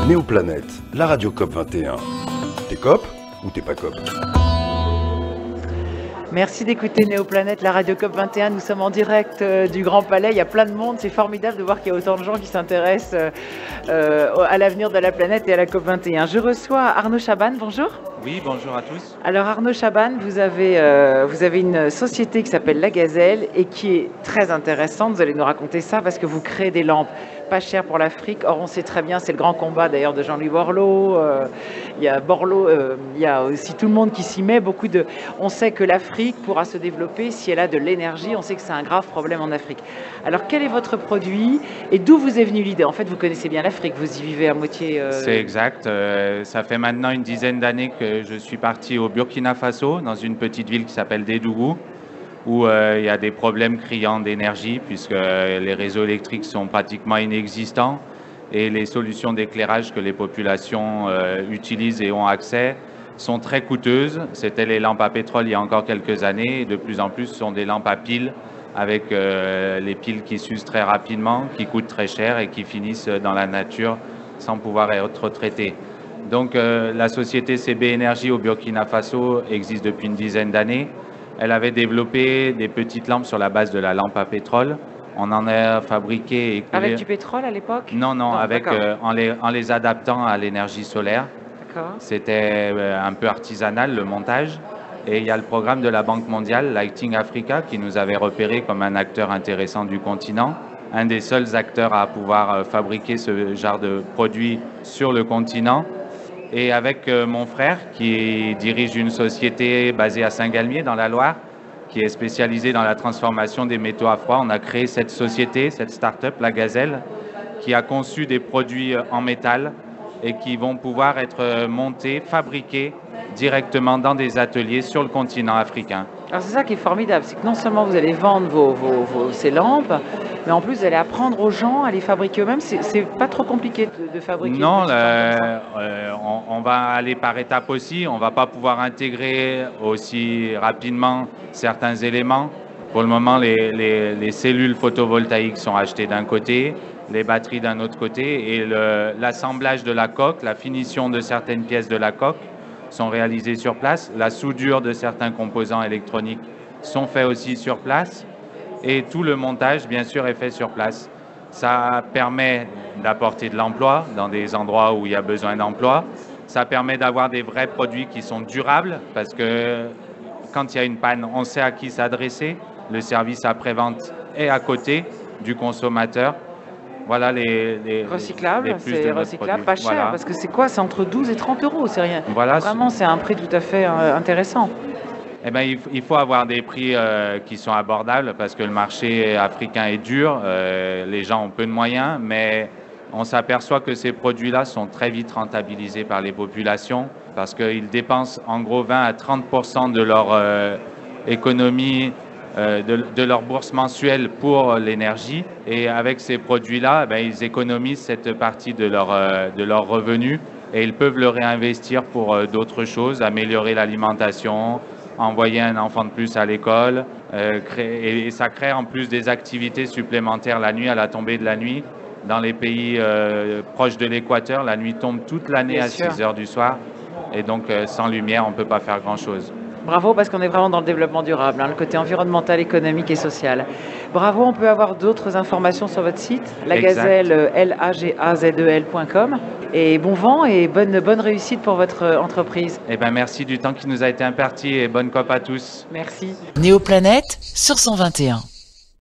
Néoplanète, la radio COP21. T'es COP ou t'es pas COP? Merci d'écouter Néoplanète, la radio COP21. Nous sommes en direct du Grand Palais. Il y a plein de monde. C'est formidable de voir qu'il y a autant de gens qui s'intéressent à l'avenir de la planète et à la COP21. Je reçois Arnaud Chaban. Bonjour. Oui, bonjour à tous. Alors Arnaud Chaban, vous avez une société qui s'appelle La Gazelle et qui est très intéressante. Vous allez nous raconter ça parce que vous créez des lampes pas chères pour l'Afrique. Or, on sait très bien, c'est le grand combat d'ailleurs de Jean-Louis Borloo. Il y a Borloo, il y a aussi tout le monde qui s'y met. On sait que l'Afrique pourra se développer si elle a de l'énergie. On sait que c'est un grave problème en Afrique. Alors, quel est votre produit et d'où vous est venue l'idée? En fait, vous connaissez bien l'Afrique, vous y vivez à moitié. C'est exact. Ça fait maintenant une dizaine d'années que je suis parti au Burkina Faso, dans une petite ville qui s'appelle Dédougou, où il y a des problèmes criants d'énergie, puisque les réseaux électriques sont pratiquement inexistants et les solutions d'éclairage que les populations utilisent et ont accès sont très coûteuses. C'était les lampes à pétrole il y a encore quelques années, et de plus en plus ce sont des lampes à piles, avec les piles qui s'usent très rapidement, qui coûtent très cher et qui finissent dans la nature sans pouvoir être traitées. Donc la société CB Énergie au Burkina Faso existe depuis une dizaine d'années. Elle avait développé des petites lampes sur la base de la lampe à pétrole. On en a fabriqué et coulé... Avec du pétrole à l'époque? Non, en les adaptant à l'énergie solaire. C'était un peu artisanal le montage. Et il y a le programme de la Banque mondiale, Lighting Africa, qui nous avait repéré comme un acteur intéressant du continent. Un des seuls acteurs à pouvoir fabriquer ce genre de produits sur le continent. Et avec mon frère, qui dirige une société basée à Saint-Galmier, dans la Loire, qui est spécialisée dans la transformation des métaux à froid, on a créé cette société, cette start-up, La Gazelle, qui a conçu des produits en métal et qui vont pouvoir être montés, fabriqués directement dans des ateliers sur le continent africain. Alors c'est ça qui est formidable, c'est que non seulement vous allez vendre ces lampes, mais en plus vous allez apprendre aux gens à les fabriquer eux-mêmes. C'est pas trop compliqué de fabriquer. Non, on va aller par étapes aussi. On va pas pouvoir intégrer aussi rapidement certains éléments. Pour le moment, les cellules photovoltaïques sont achetées d'un côté, les batteries d'un autre côté, et l'assemblage de la coque, la finition de certaines pièces de la coque sont réalisées sur place. La soudure de certains composants électroniques sont faits aussi sur place. Et tout le montage, bien sûr, est fait sur place. Ça permet d'apporter de l'emploi dans des endroits où il y a besoin d'emploi. Ça permet d'avoir des vrais produits qui sont durables, parce que quand il y a une panne, on sait à qui s'adresser. Le service après-vente est à côté du consommateur. Voilà recyclable, c'est recyclable, pas cher, voilà. Parce que c'est quoi? C'est entre 12 et 30 euros, c'est rien. Voilà. Vraiment, c'est un prix tout à fait intéressant. Eh bien, il faut avoir des prix qui sont abordables, parce que le marché africain est dur, les gens ont peu de moyens, mais on s'aperçoit que ces produits-là sont très vite rentabilisés par les populations, parce qu'ils dépensent en gros 20 à 30% de leur économie, de leur bourse mensuelle pour l'énergie, et avec ces produits-là, ils économisent cette partie de leur revenu et ils peuvent le réinvestir pour d'autres choses, améliorer l'alimentation, envoyer un enfant de plus à l'école, et ça crée en plus des activités supplémentaires la nuit, à la tombée de la nuit. Dans les pays proches de l'équateur, la nuit tombe toute l'année à 6 heures du soir, et donc sans lumière, on ne peut pas faire grand-chose. Bravo, parce qu'on est vraiment dans le développement durable, le côté environnemental, économique et social. Bravo, on peut avoir d'autres informations sur votre site, lagazelle, lagazel.com. Et bon vent et bonne réussite pour votre entreprise. Eh bien, merci du temps qui nous a été imparti et bonne COP à tous. Merci. Néoplanète sur 121.